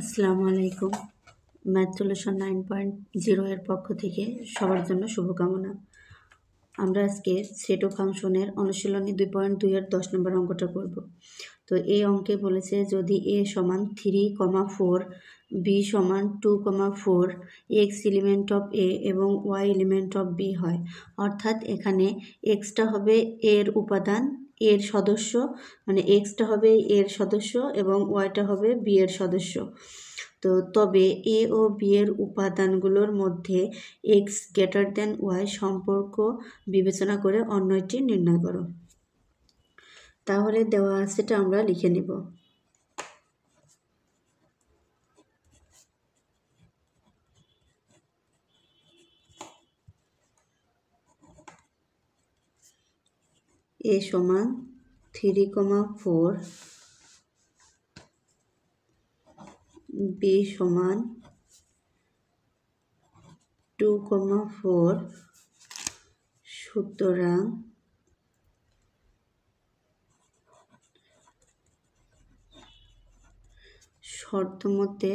আসসালামু আলাইকুম। Math solution 9.0 এর পক্ষ থেকে সবার জন্য শুভকামনা। আমরা আজকে সেট ও ফাংশনের অনুশীলনী 2.2 এর 10 নম্বর অঙ্কটা করব। তো এই অঙ্কে বলেছে যদি a সমান 3,4, b সমান 2,4, x এলিমেন্ট অফ a এবং y এলিমেন্ট অফ b হয়, অর্থাৎ এখানে xটা হবে এর উপাদান, এর সদস্য, মানে এক্সটা হবে এর সদস্য এবং ওয়াইটা হবে বি এর সদস্য। তো তবে এ ও বি এর উপাদানগুলোর মধ্যে এক্স গ্রেটার দেন ওয়াই সম্পর্ক বিবেচনা করে অন্যটি নির্ণয় করো। তাহলে দেওয়া আছে, এটা আমরা লিখে নিব। এ সমান 3,4, বি সমান 2,4, সুতরাং শর্তমতে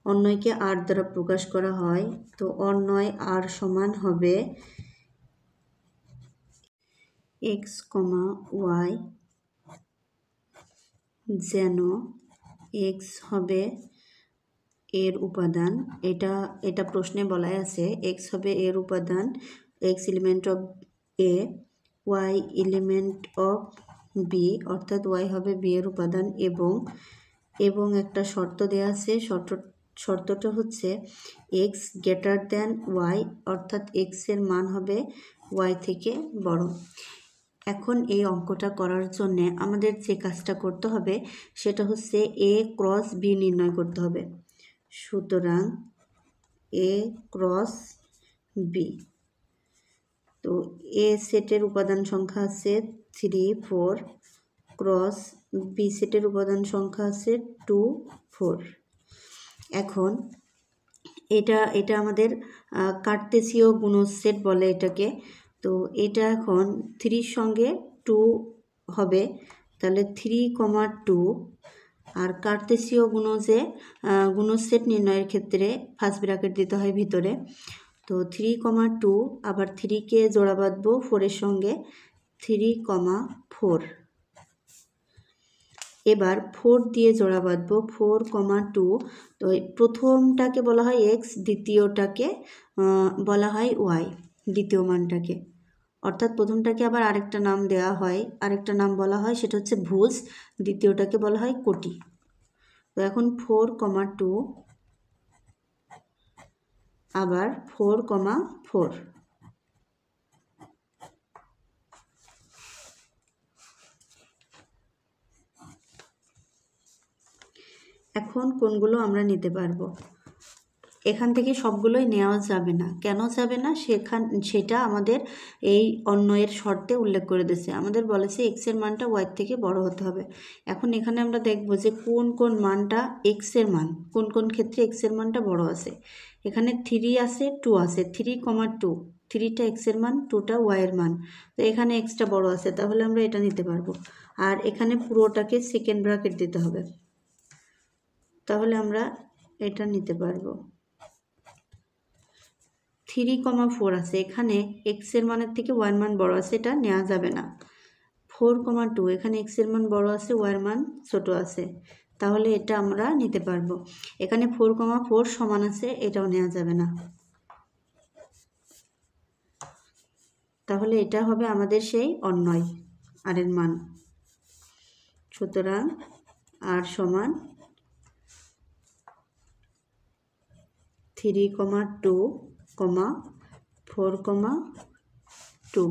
অন্যয়কে আর দ্বারা প্রকাশ করা হয়। তো অন্যয় আর সমান হবে এক্স কমা ওয়াই, যেন এক্স হবে এর উপাদান। এটা প্রশ্নে বলাই আছে, এক্স হবে এর উপাদান, X element of A, Y element of B, অর্থাৎ ওয়াই হবে বি এর উপাদান, এবং একটা শর্ত দেওয়া আছে। শর্তটা হচ্ছে এক্স গ্রেটার দেন ওয়াই, অর্থাৎ এক্স এর মান হবে ওয়াই থেকে বড়। এখন এই অঙ্কটা করার জন্য আমাদের যে কাজটা করতে হবে সেটা হচ্ছে এ ক্রস বি নির্ণয় করতে হবে। সুতরাং এ ক্রস বি, তো এ সেটের উপাদান সংখ্যা আছে 3, 4, ক্রস বি সেটের উপাদান সংখ্যা আছে 2, 4। এখন এটা আমাদের কার্তেসীয় গুণজ সেট বলে এটাকে। তো এটা এখন 3 সঙ্গে 2 হবে, তাহলে 3,2। আর কার্তেসীয় গুণজ সেট নির্ণয়ের ক্ষেত্রে ফার্স্ট ব্র্যাকেট দিতে হয় ভিতরে। তো 3,2, আবার 3কে জোড়া বাঁধবো 4-এর সঙ্গে, 3,4। এবার 4 দিয়ে জোড়া বাঁধবো 4,2। তো প্রথমটাকে বলা হয় এক্স, দ্বিতীয়টাকে বলা হয় ওয়াই, দ্বিতীয় মানটাকে। অর্থাৎ প্রথমটাকে আবার আরেকটা নাম দেওয়া হয়, আরেকটা নাম বলা হয়, সেটা হচ্ছে ভুজ। দ্বিতীয়টাকে বলা হয় কোটি। তো এখন 4,2 আবার 4,4। এখন কোনগুলো আমরা নিতে পারবো? এখান থেকে সবগুলোই নেওয়া যাবে না। কেন যাবে না সেটা আমাদের এই অন্যয়ের শর্তে উল্লেখ করে দিয়েছে। আমাদের বলেছে এক্সের মানটা ওয়াই থেকে বড় হতে হবে। এখন এখানে আমরা দেখব যে কোন মানটা এক্সের মান, কোন ক্ষেত্রে এক্সের মানটা বড় আছে। এখানে 3 আছে, 2 আছে, 3,2, 3টা এক্সের মান, 2টা ওয়াইয়ের মান। তো এখানে এক্সটা বড় আছে, তাহলে আমরা এটা নিতে পারবো। আর এখানে পুরোটাকে সেকেন্ড ব্র্যাকেট দিতে হবে, তাহলে আমরা এটা নিতে পারবো। 3,4 আছে, এখানে এক্সের মানের থেকে ওয়াইয়ের মান বড় আছে, এটা নেওয়া যাবে না। 4,2, এখানে এক্সের মান বড় আছে, ওয়াইয়ের মান ছোট আছে, তাহলে এটা আমরা নিতে পারবো। এখানে 4,4 সমান আছে, এটাও নেওয়া যাবে না। তাহলে এটা হবে আমাদের সেই অন্যয় আর এর মান। সুতরাং আর সমান 3,2, 4,2।